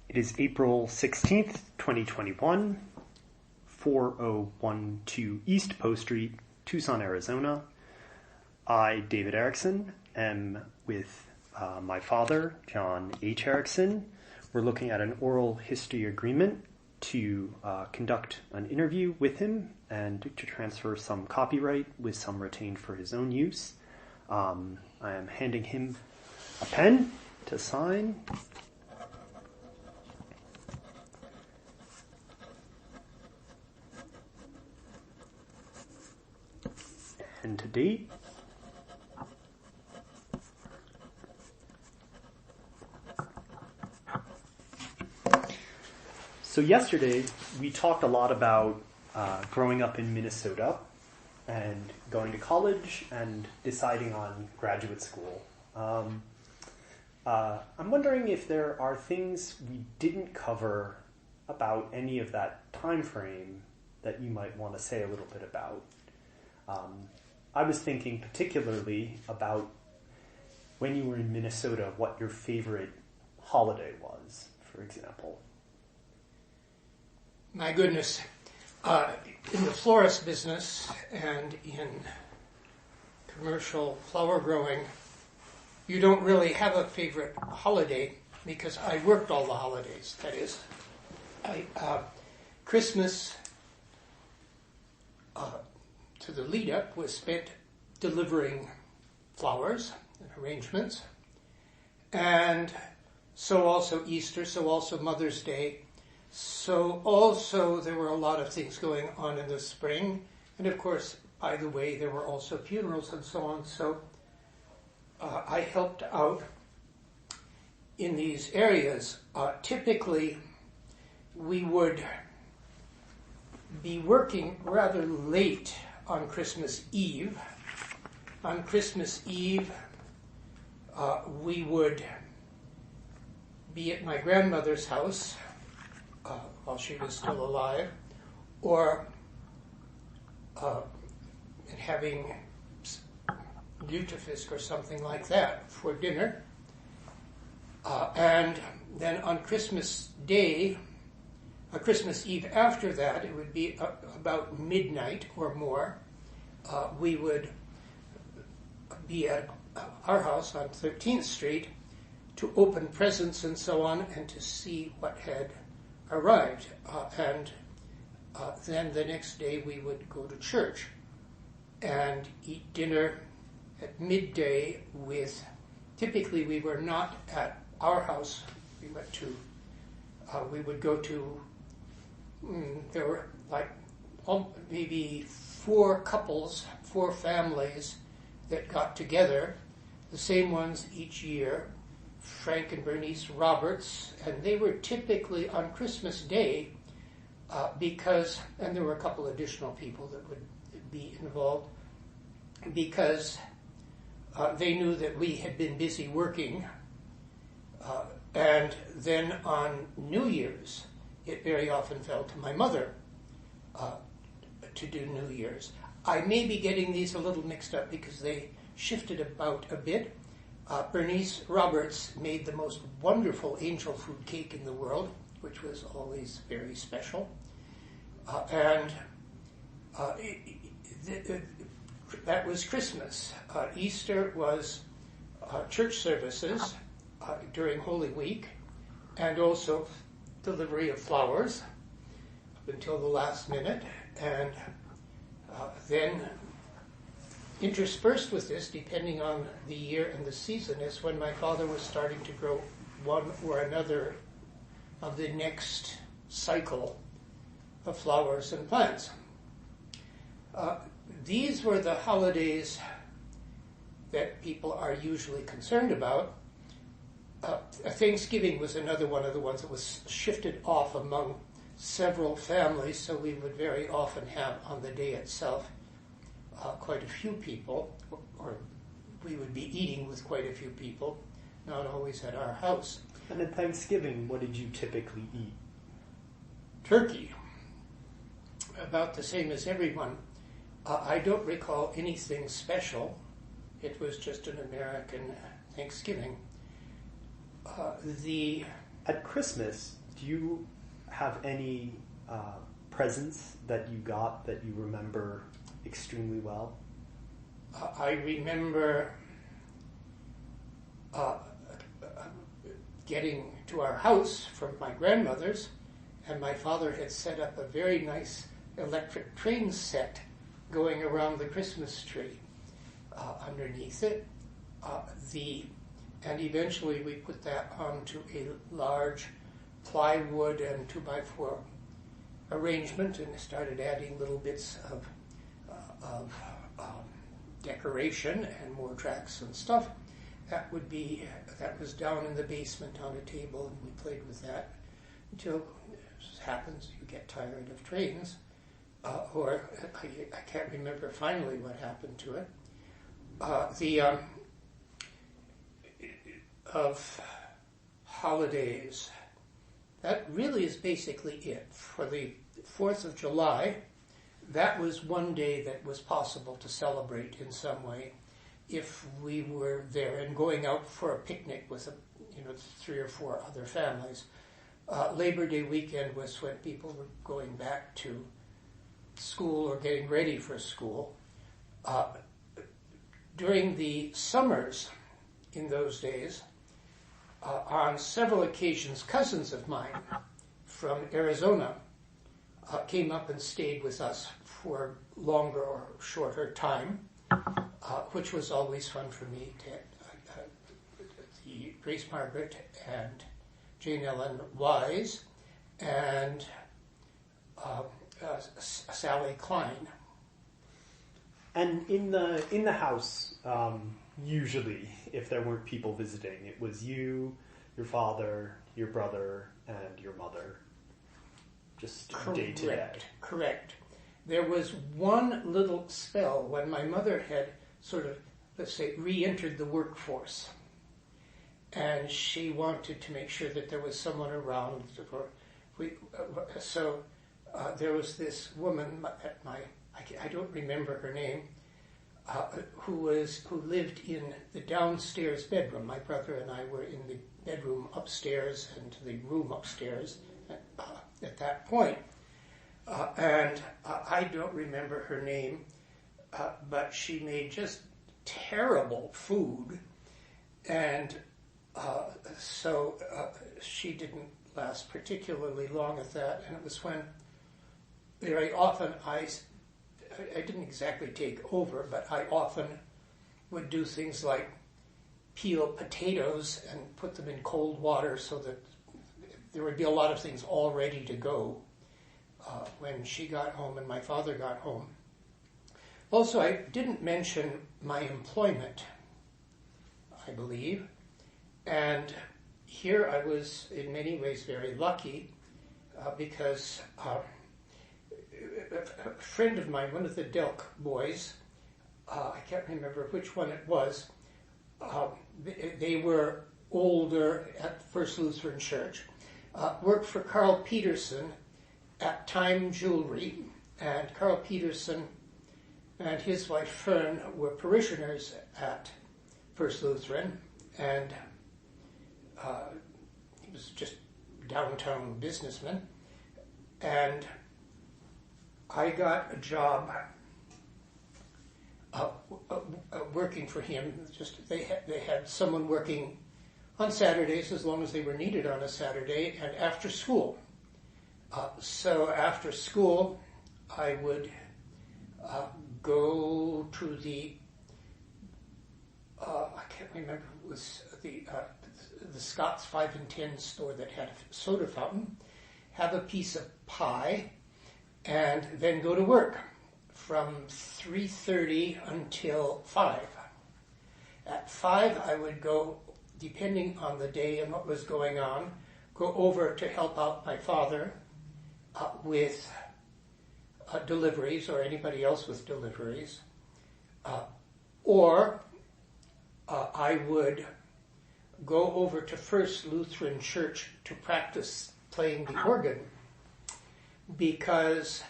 It is April 16th, 2021, 4012 East Post Street, Tucson, Arizona. I, David Erickson, am with my father, John H. Erickson. We're looking at an oral history agreement to conduct an interview with him and to transfer some copyright with some retained for his own use. I am handing him a pen to sign. And to date. So yesterday we talked a lot about growing up in Minnesota and going to college and deciding on graduate school. I'm wondering if there are things we didn't cover about any of that time frame that you might want to say a little bit about. I was thinking particularly about when you were in Minnesota, what your favorite holiday was, for example. My goodness, in the florist business and in commercial flower growing, you don't really have a favorite holiday because I worked all the holidays. That is, Christmas to the lead up was spent delivering flowers and arrangements, and so also Easter, so also Mother's Day. So also there were a lot of things going on in the spring. And of course, by the way, there were also funerals and so on. So I helped out in these areas. Typically, we would be working rather late on Christmas Eve. On Christmas Eve, we would be at my grandmother's house while she was still alive, or having lutefisk or something like that for dinner. And then on Christmas Day, Christmas Eve after that, it would be about midnight or more, we would be at our house on 13th Street to open presents and so on and to see what had arrived. And then the next day we would go to church and eat dinner at midday with, typically we were not at our house, we would go to, there were like maybe four families that got together, the same ones each year, Frank and Bernice Roberts, and they were typically on Christmas Day because, and there were a couple additional people that would be involved, because they knew that we had been busy working. And then on New Year's, it very often fell to my mother to do New Year's. I may be getting these a little mixed up because they shifted about a bit. Bernice Roberts made the most wonderful angel food cake in the world, which was always very special. That was Christmas. Easter was church services during Holy Week, and also delivery of flowers up until the last minute, and then interspersed with this, depending on the year and the season, is when my father was starting to grow one or another of the next cycle of flowers and plants. These were the holidays that people are usually concerned about. Thanksgiving was another one of the ones that was shifted off among several families, so we would very often have on the day itself quite a few people, or we would be eating with quite a few people, not always at our house. And at Thanksgiving, what did you typically eat? Turkey, about the same as everyone. I don't recall anything special. It was just an American Thanksgiving. The At Christmas, do you have any presents that you got that you remember extremely well? I remember getting to our house from my grandmother's, and my father had set up a very nice electric train set going around the Christmas tree. Underneath it, and eventually we put that onto a large plywood and 2x4 arrangement, and started adding little bits of decoration and more tracks and stuff. That was down in the basement on a table, and we played with that until, as happens, you get tired of trains, or I can't remember finally what happened to it. Of holidays, that really is basically it. For the 4th of July, that was one day that was possible to celebrate in some way if we were there and going out for a picnic with 3 or 4 other families. Labor Day weekend was when people were going back to school or getting ready for school. During the summers in those days, on several occasions, cousins of mine from Arizona came up and stayed with us for longer or shorter time, which was always fun for me. The Grace Margaret and Jane Ellen Wise and Sally Klein. And in the house, usually, if there weren't people visiting, it was you, your father, your brother, and your mother. Just day to day. Correct. There was one little spell when my mother had sort of, let's say, re-entered the workforce. And she wanted to make sure that there was someone around. So there was this woman at I don't remember her name, who lived in the downstairs bedroom. My brother and I were in the bedroom upstairs and the room upstairs at that point. And I don't remember her name, but she made just terrible food. And so she didn't last particularly long at that. And it was when very often I didn't exactly take over, but I often would do things like peel potatoes and put them in cold water so that there would be a lot of things all ready to go when she got home and my father got home. Also, I didn't mention my employment, I believe, and here I was in many ways very lucky because a friend of mine, one of the Delk boys, I can't remember which one it was, they were older at First Lutheran Church, worked for Carl Peterson at Time Jewelry, and Carl Peterson and his wife Fern were parishioners at First Lutheran, and he was just downtown businessman, and I got a job working for him. Just they had someone working on Saturdays as long as they were needed on a Saturday, and after school. So after school, I would go to the I can't remember, it was the Scott's 5 and 10 store that had a soda fountain, have a piece of pie, and then go to work from 3:30 until 5. At 5, I would go, depending on the day and what was going on, go over to help out my father with deliveries, or anybody else with deliveries, or I would go over to First Lutheran Church to practice playing the organ, because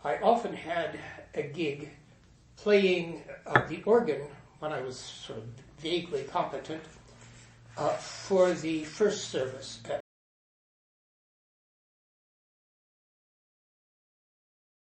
I often had a gig playing the organ when I was sort of vaguely competent for the first service at